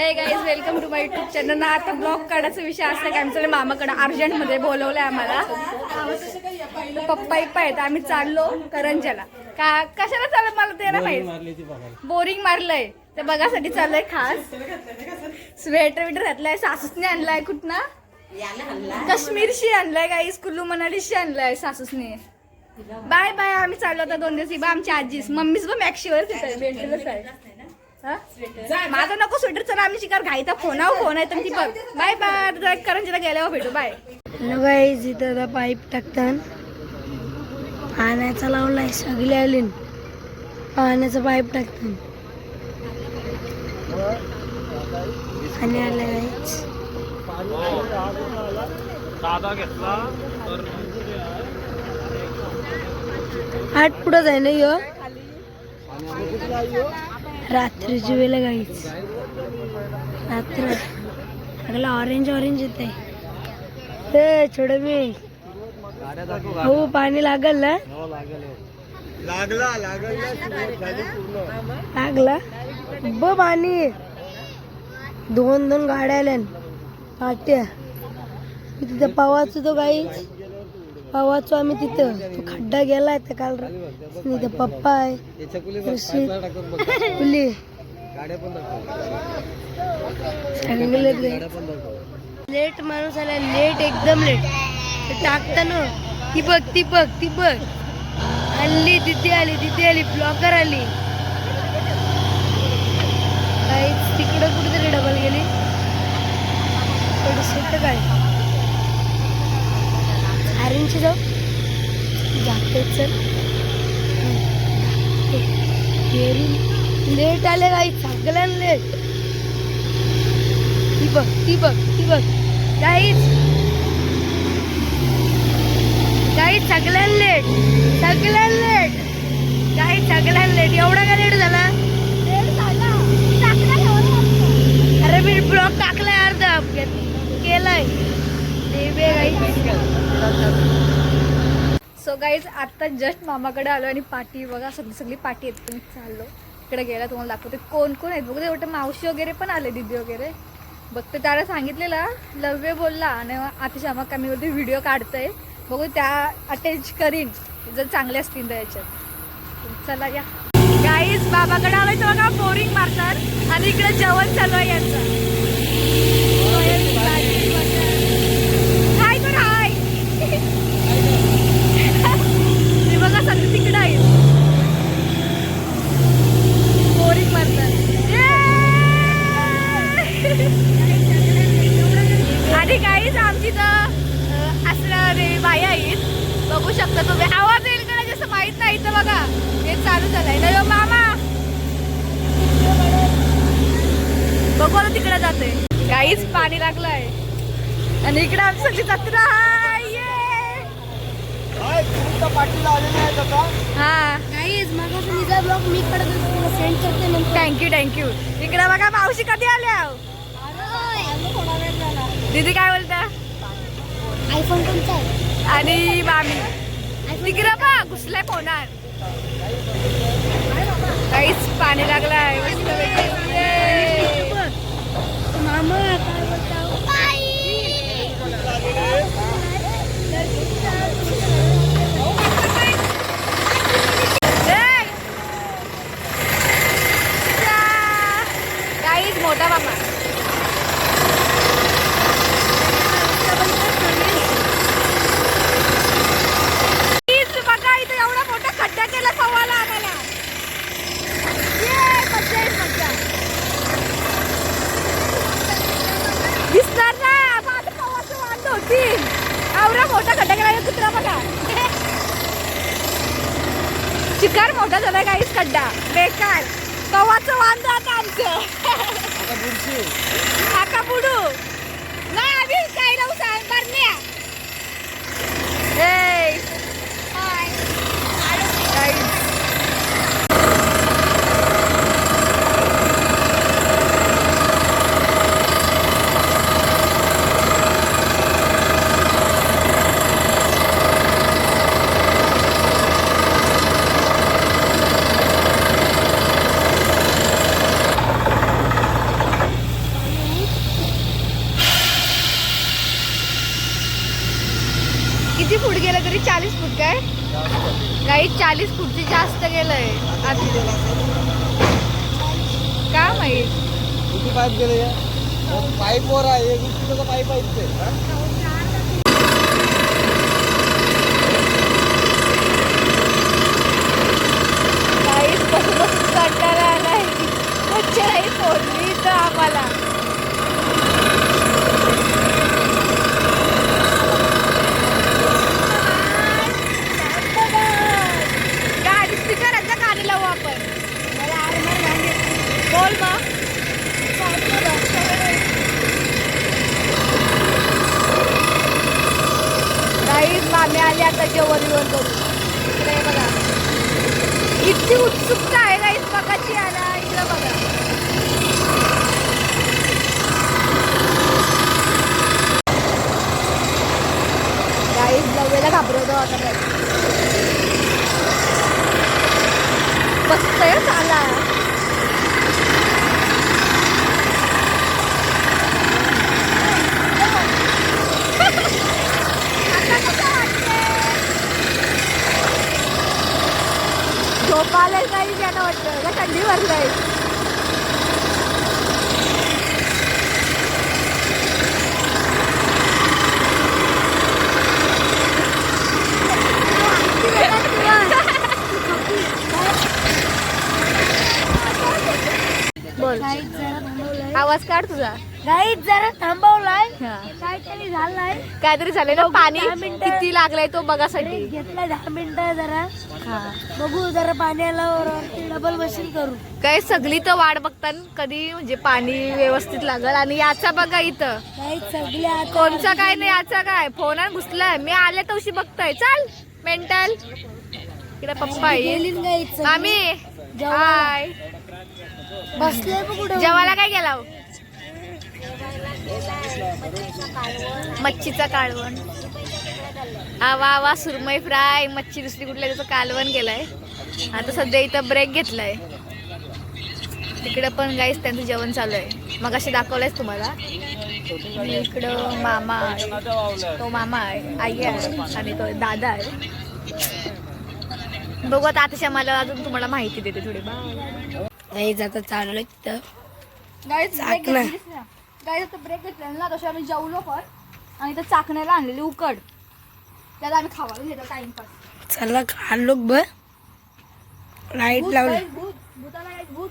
हे guys welcome to my YouTube channel. ना आता ब्लॉग काढायचा विषय असला की आमचं मामाकडे अर्जंटमध्ये बोलवलंय आम्हाला. पप्पा इप्पा आहेत, आम्ही चाललो करंजाला. का कशाला चाललं मला ते ना माहिती. बोरिंग मारलंय ते बघासाठी चाललंय. खास स्वेटर विटर घातलाय, सासूसने आणलाय. कुठना काश्मीरशी आणलाय गाईज, कुल्लू मनालीशी आणलाय सासूसने. बाय बाय, आम्ही चाललो आता 2 दिवस. बा आमची आजीस मम्मीच बघ मॅक्शीवर भेटलेलंच आहे. माझा नको स्वेटर, चला आम्ही शिकार घाईचा फोन आहे तर ती बघ. बाय बाय, करंजीला गेल्यावर भेटू. बाय. हॅलो गाईज, इथं पाईप टाकतात. पाण्याचा लावलाय, सगळे आले पाण्याचा पाईप टाकतात. आणि आले गाईज आठ पुढं जाय ना यो रात्रीची वेळेला गाईच. रात्र सगळं ऑरेंज येत आहे. छोड मी हो, पाणी लागल ना. लागला ब पाणी. 2 गाड्या आल्या पाट्या. तिथं पवाच तो गाईच, पवाचो आम्ही तिथं. तो खड्डा गेलाय तर काल. तिथं पप्पा आहे, लेट माणूस आला, लेट एकदम लेट. टाकताना ती बघ आली, तिथे आली ब्लॉकर आली. काहीच तिकडं कुठेतरी डबल गेली. थोडं काय आर्यनची जाते चल. लेट आले काही, सगळ्यांना लेट. ती बघ काहीच सगळ्यांना लेट. एवढा का लेट झाला? अरे मी ब्लॉक टाकलाय, अर्धा केलाय. सो गाईज आता जस्ट मामाकडे आलो आणि पाठी बघा, सगळी पाठी आहेत. तुम्ही चाललो इकडे गेला तुम्हाला दाखवते कोण कोण आहेत. बघते वाटतं मावशी वगैरे पण आले, दीदी वगैरे. बघते त्याला सांगितलेला, लव्य बोलला आणि आता श्यामा कमीवरती व्हिडिओ काढतंय. बघू त्या अटॅच करीन जर चांगले असतील तर याच्यात. चला या गाईज, बाबाकडे आलोय तर बघा बोरिंग मारतात आणि इकडे जेवण चालू आहे यांचं. बघा सगळं तिकडं आहे, बोरिंग मारतात. आणि काहीच आमची तर असणारे बाई आहेत, बघू शकता तुम्ही. आवाज येईल का जसं माहित नाही. तर बघा हे चालू झालंय ना मामा. बघू आता तिकडे जाते. काहीच पाणी लागलंय आणि इकडे आमची सगळी जत्रा आहे. थँक्यू. इकडे बघा मावशी कधी आल्या. दीदी काय बोलता? आयफोन कोणता आहे? आणि मामी तिकडे बघ घुसलाय फोनात. काहीच पाणी लागलाय. मामा काय बोलता? काहीच मोठा बाबा बघा, इथं एवढा मोठा खड्डा केला पवाला आम्हाला. मज्जा दिसणार ना. आता पवाचं वांद होती, एवढा मोठा खड्डा केला. कुत्रा बघा, शिकार मोठा झाला काहीच. खड्डा बेकार. पवाचं वांद आता आमचं. आता बुडू नाही आम्ही काय लावू सांग बरण्या. गाईस पुढची जास्त गेलंय आतमध्ये का माहित किती पाईप गेले पाईप वर आहे 20 किलोचा पाईप आहे इथे गाईस बसून बसून कंटाळा आलाय मच्छराई फोडली तर आम्हाला गाडी स्पीकरचा गाडी लावू आपण बोल मग गाईस मामी आली आता जेवण बिवण करू इकडे बघा इतकी उत्सुकता आहे गाईस बघाची आला इकडे बघा गाईस नव्वेला घाबरवतो आता काय बसतोय चाला झोप आलंय काही ज्यानं वाटतं का थंडी भरलंय बोल आवाज काढ तुझा गाईच जरा थांबवलाय हा. काहीतरी झालंय काहीतरी झालंय ना बघू, पाणी 10 मिनिटं. किती लागलंय तो बघासाठी घेतला 10 मिनिटं जरा बघू जरा पाण्याला डबल मशीन करू काय सगळी तर वाट बघतात कधी म्हणजे पाणी व्यवस्थित लागल आणि याचा बघा इथं काही सगळे आता कोणचा काय नाही याचा काय फोन घुसलाय मी आले तवशी बघताय चाल मेंटल इकडे पप्पा गेली येईल गाईच मामी हाय बसले बघ कुठं जेवायला काय गेला हो? मच्छीचा कालवण आवा वा सुरमई फ्राय मच्छी दुसरी कुठल्या त्याचं कालवण केलंय आता सध्या इथं ब्रेक घेतलाय तिकडं पण गाईस त्यांचं जेवण चालू आहे मग असे दाखवलंयच तुम्हाला आणि इकडं मामा आहे तो मामा आहे आई आहे आणि तो दादा आहे बघू आता आताच्या मला अजून तुम्हाला माहिती देते थोडी गाईच आता चाललोय तिथं चाकणा गाईस आता ब्रेक घेतला ना तशी आम्ही जेवलो पण आणि तर चाकण्याला आणलेली उकड त्याला आम्ही खावायला घेतो टाइमपास चला खाल्लो ब लाईट लावलं भूत भूताला एक भूत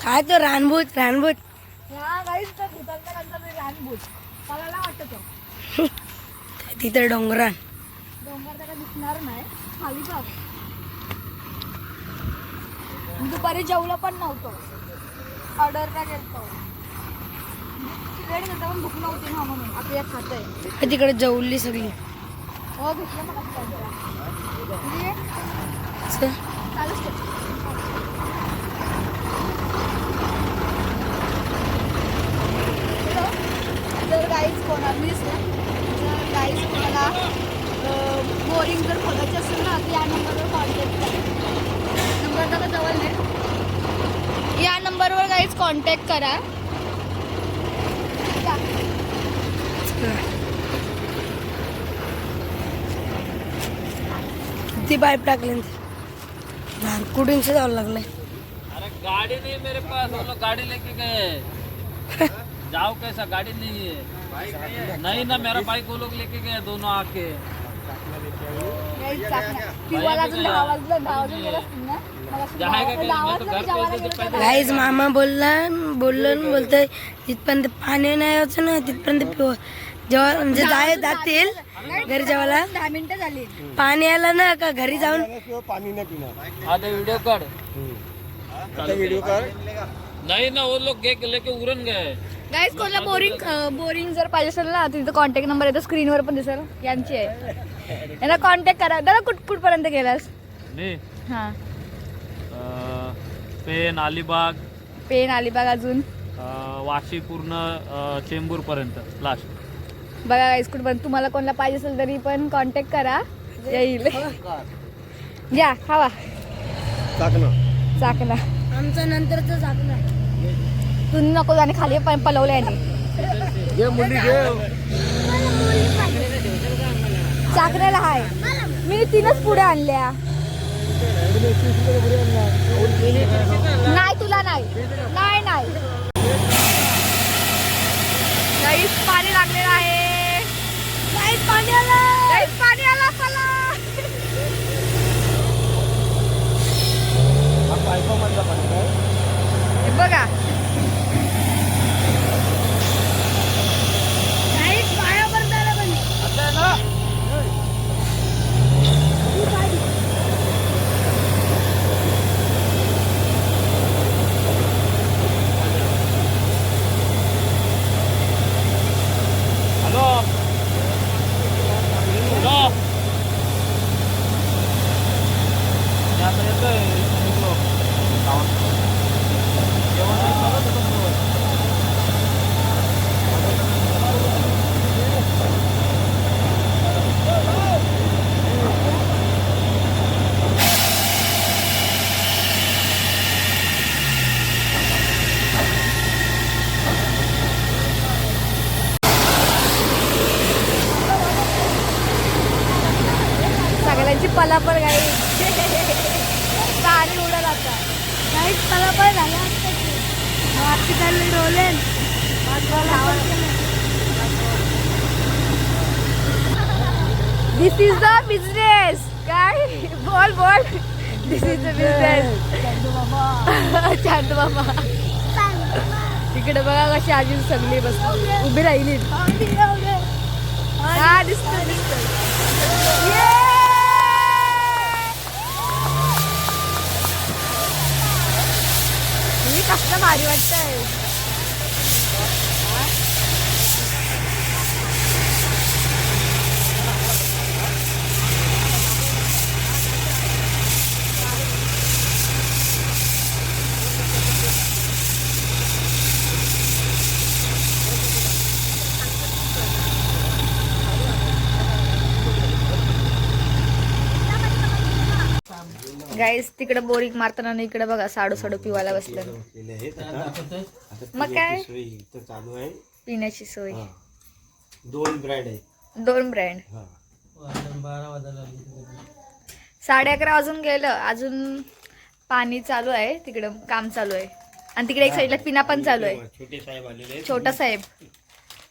काय तो रानभूत हा गाईस तर भूताला नंतर लहान भूत मला नाही वाटत तो तिथं डोंगरान डोंगर त्याला दिसणार नाही खाली बघ दुपारी जेवलं पण नव्हतं ऑर्डर का गेलतो वेळ घेता पण भूक नव्हती ना म्हणून आपल्या खात आहे तिकडे जेवली सगळी हो घेतलं मला च- चालूच ठेव. जर गाईच कोणालीच ना जर गाईच कोणाला बोरिंग जर खोलायची असेल ना तर या नंबरवर कॉन्टॅक्ट करा नंबर तर जवळ नाही या नंबरवर गाईच कॉन्टॅक्ट करा या. किती पाईप टाकले कुठूनच जावं लागलंय अरे गाड़ी नहीं मेरे पास वो लोग गाड़ी लेके गए जाओ कैसा गाड़ी नहीं है नहीं ना मेरा बाइक वो लोग लेके गए दोनों आके गाईच चाकणा. पिवाला अजून 10 वाजलं 10 वाजून गेलं असतील ना मग असं जाएगा क्या? 10 मैं तो वाजलं घर जेवायला पे गेलं पैदल- तर गाईज मामा बोलतोय तिथपर्यंत पाणी नाही यायचं ना तिथपर्यंत जेव्हा म्हणजे जातील घरी जेवायला 10 मिनिटं झाली पाणी आलं ना का घरी जाऊन पानी नहीं पीना आधे वीडियो कर वीडियो कर नहीं ना वो लोग लेके उड़न गए गाईज कोणाला बोरिंग जर पाहिजे असेल ना तिथं कॉन्टॅक्ट नंबर येतो स्क्रीनवर पण दिसेल यांची आहे यांना कॉन्टॅक्ट करा दादा कुठपर्यंत गेलास नहीं हां पेन अलिबाग पेन अलिबाग अजून वाशी पूर्ण चेंबूर पर्यंत लास्ट बघा गाईज कुठपर्यंत तुम्हाला कोणाला पाहिजे असेल तरी पण कॉन्टॅक्ट करा येईल घ्या खावा चाकणा आमचा नंतरच झाकणार तू नको आणि खाली पण पलवलं याने चाकण्याला हाय मी 3च पुढे आणल्या नाही तुला नाही नाही नाही गाईस पाणी लागलेलं आहे गाईस पाणी आलं गाईस पाणी आलं चला हे बघा गाईस पायावर झालं पण सगळ्यांची पलापळ गाई पाणी उडत आता काहीच पलापळ झाला हॉस्पिटल रोलेन दिस इज द बिझनेस काय बोल बोल this is the business Chand Baba तिकडे बघा कशी आजी सगळी बस उभी राहिली हा दिसत कसलं भारी वाटतंय गाईस तिकडे बोरिंग मारताना आणि इकडे बघा साडू साडू पिवायला बसलं मग काय चालू आहे पिण्याची सोय 2 ब्रँड आहे 2 ब्रँड 11:30 वाजून गेलं अजून पाणी चालू आहे तिकडं काम चालू आहे आणि तिकडे एक साईडला पिना पण चालू आहे छोटे साहेब आलेले छोटा साहेब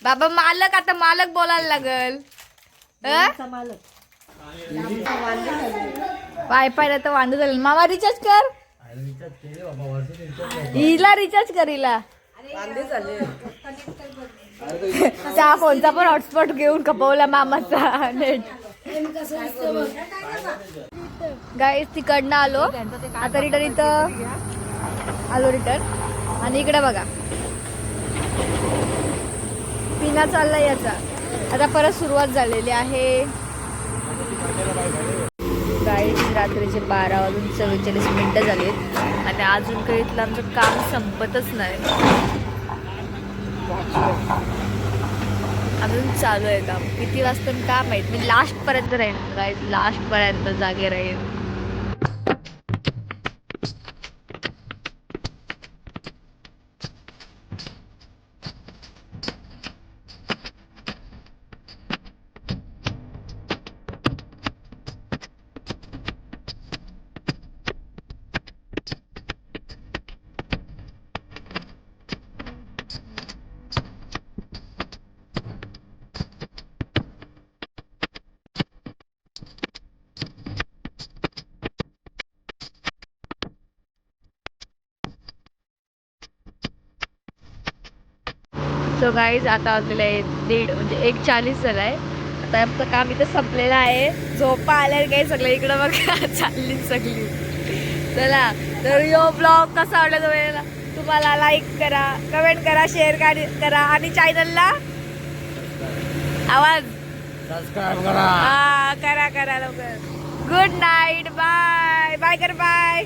बाबा मालक आता मालक बोलायला लागल वायफाय तर वांदे झालं मामा रिचार्ज कर हिला रिचार्ज कर हिला त्या फोनचा पण हॉटस्पॉट घेऊन कपवला मामाचा नेट गाईस तिकडनं आलो आता रिटर्न इथं आलो रिटर्न आणि इकडे बघा पिना चाललाय याचा आता परत सुरुवात झालेली आहे गाईस रात्रीचे 12:44 झालेत आणि अजून काही इथलं आमचं काम संपतच नाही अजून चालू आहे काम किती वाजता का माहित मी लास्ट पर्यंत राहील गाईस लास्ट पर्यंत जागे राहील सो गाईज आता वाजलेलं आहे 1:30 म्हणजे 1:40 झाला आहे आता आमचं काम इथं संपलेलं आहे झोपा आल्या काही सगळं इकडं बघा चालली सगळी चला तर यो ब्लॉग कसा आवडला तुम्हाला लाईक करा कमेंट करा शेअर करा आणि चॅनलला आवाज सबस्क्राइब करा हा करा लवकर गुड नाईट बाय बाय कर बाय